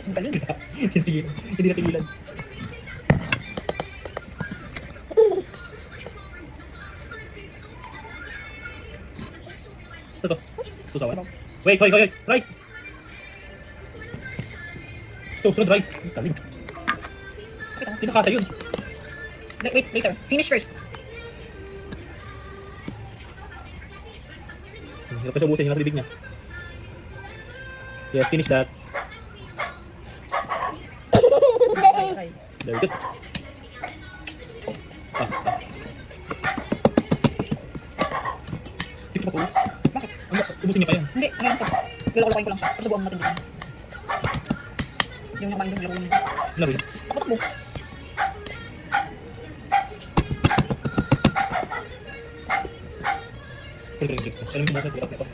Ang galing. Hindi natigilan. Ito. Susawan. Wait. Rice. Sunod rice. Galing. Sino kasa yun? Wait, later. Finish first. Hirap pa siya ubusin yung nasa bibig niya. Yes, finish that. Try. Very good. Dito pa po. Bakit? Ubusin niya pa yan. Hindi, ano lang to? Lalo-lalokain ko lang siya. Pasubuan mo natin dito. Hindi mo nakain yung laro niya. Laro yun. Takbo. Full drink 6. Alam mo mo hirap nito.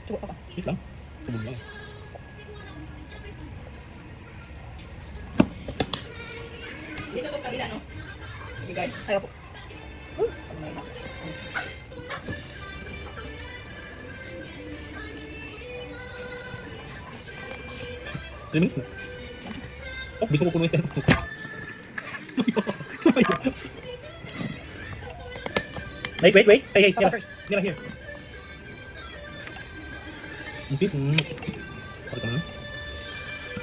Subukan ka. Wait lang. Subog lang. Dito to sa kabila, no? Sige guys, ayaw po. Minutes na. Oh, di ko pupunuin yan. Wait. Hey, Papa first. Here. Ipit. Sorry ka naman.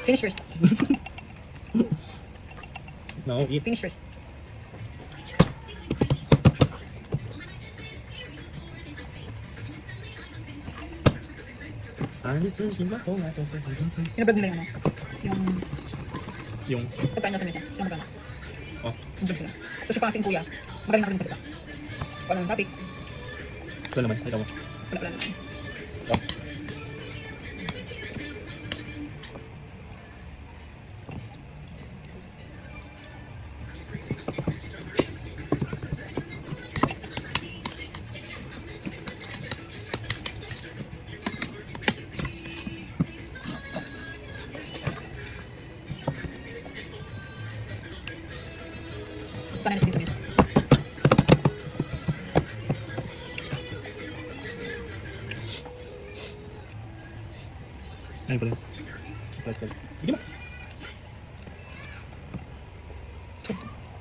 Finish first. No, eat. Finish first. Sinabrag nila yung ano? Yung... pagkain nasa mesa. Sino magana? Oh, Sinabrag sila. Tapos yung pangasing kuya, magaling na rin salita. Kung anong topic, ito naman. Ito mo. wala naman. Oh. Sana nasa mesa. Ayun pala. Sige ba?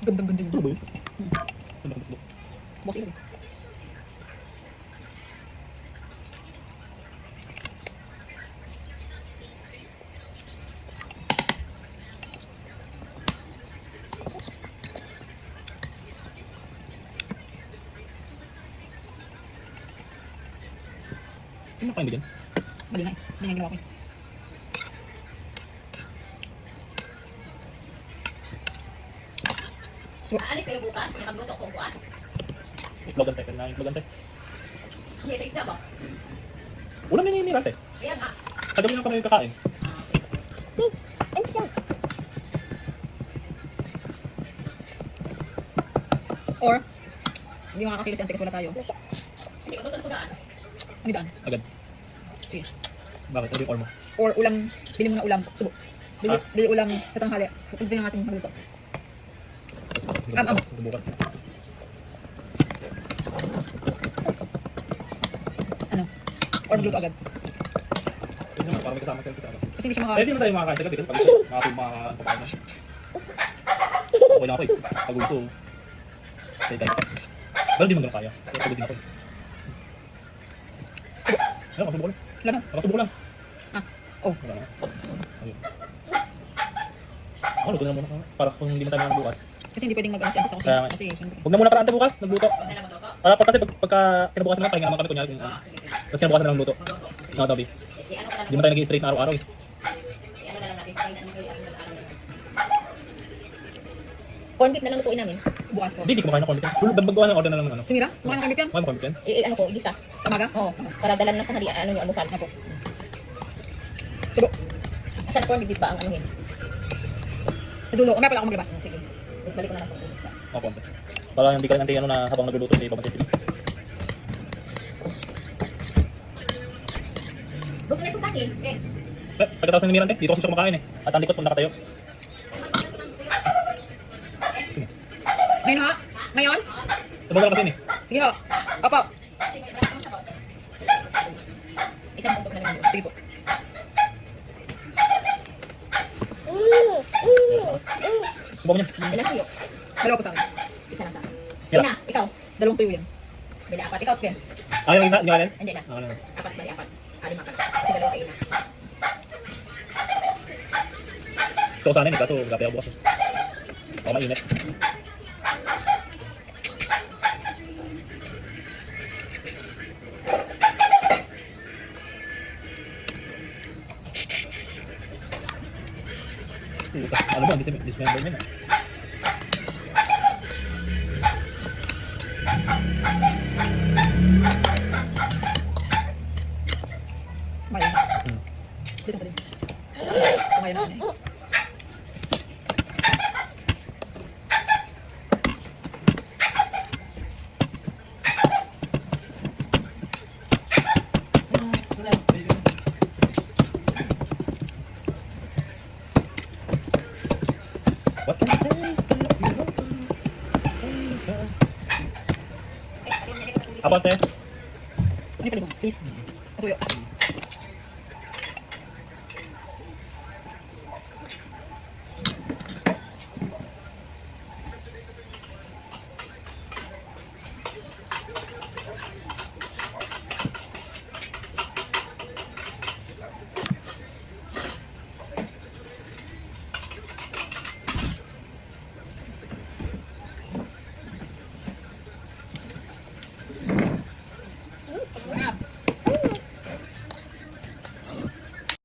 Gandang-ganda Ano ba yun. yun? Ano ba? Boss ilo eh. Ano kain ba dyan? Mali nga eh. Hindi nga ginawa ko eh. Aalis kayo bukas, nakagluto ko bukas. Itlog ang teke na. Itlog ang teke. Hindi, take na ba? Ulam na niniras eh. Ayan nga. Kagabi lang kami kakain. Or, hindi makakakilos yung tigas wala tayo. Hindi ka doon sudaan. Hindi daan. Agad. Sige. Bakit? Ano yung ormo? Or ulam, bili mo na ulam. Subo. Bili, Ah. bili ulam sa tanghali. Pagpili ng ating magluto. Am. Bukas. Ano? Or magluto agad. Ito naman, para may kasama sila kita. Kasi hindi siya Eh, di na tayo makakain sa gabi. Kasi pag makakapagpapain na. Okay lang ako eh. Pagod ko. Stay tayo. Pero di mo gano'n kaya. Pagod din ako eh. Ayun, makasubo ko lang. Wala na. Makasubo ko lang. Ah. Oh. Wala na. Ayun. Ako, luto na muna. Para kung hindi na tayo bukas. Kasi hindi pwedeng mag-ano siya sa Kaya nga. kusina. Kasi siyempre. Huwag na muna para ante bukas. Nagluto. Huwag na lang magluto. Para kasi pagka kinabukasan naman, pahinga naman kami kunyari. Tapos kinabukasan na lang luto. No, Toby. Si ano ka lang. Hindi mo tayo nag-i-straight na araw-araw eh. Si ano na lang natin. Pahinga naman kayo. Ano na lang. Corn beef na lang lutuin namin. Bukas po. Hindi kumakain ng corned beef. Sulod, magbawa ng order na lang ng ano. Sumira? Kumain ng corn beef yan? Kumain ng corned beef yan? Ano ko, igisa. Tamaga? Oo. Para dalan lang sa hali, ano yung almusal. Ako. Subo. Asan corned beef ba ang anuhin? Nadulo. May pala akong maglabas. Sige. Balik ko na lang po. Oo, konti. Para hindi ka nantay ano na habang nagluluto sa ibang pagkakili. Huwag na ito sa akin. Eh. Pagkatapos ng Mirante, dito kasi siya kumakain eh. At ang likod kung nakatayo. Ngayon ho? Ngayon? Sabagal kasi eh. Sige ho. Opo. Isang tutok na lang yun. Sige po. Subaw niya. Ilan tuyo? Dalawa po sa akin. Isa lang sa akin. Yeah. Ina, ikaw. Dalawang tuyo yan. Bila apat. Ikaw, Sven. Ah, yung alin? Hindi na. Ah, alin? Apat, bali apat. Alim apat. Kasi dalawa kay Ina. Ito sa akin, kaso gabi ako bukas. Ako mainit. Ano ba? Dismember niya na. Kumain. Hmm. Dito pa din. Kumain na eh. What can I say? Apote. Ano yung paligong? Please. Tuyo.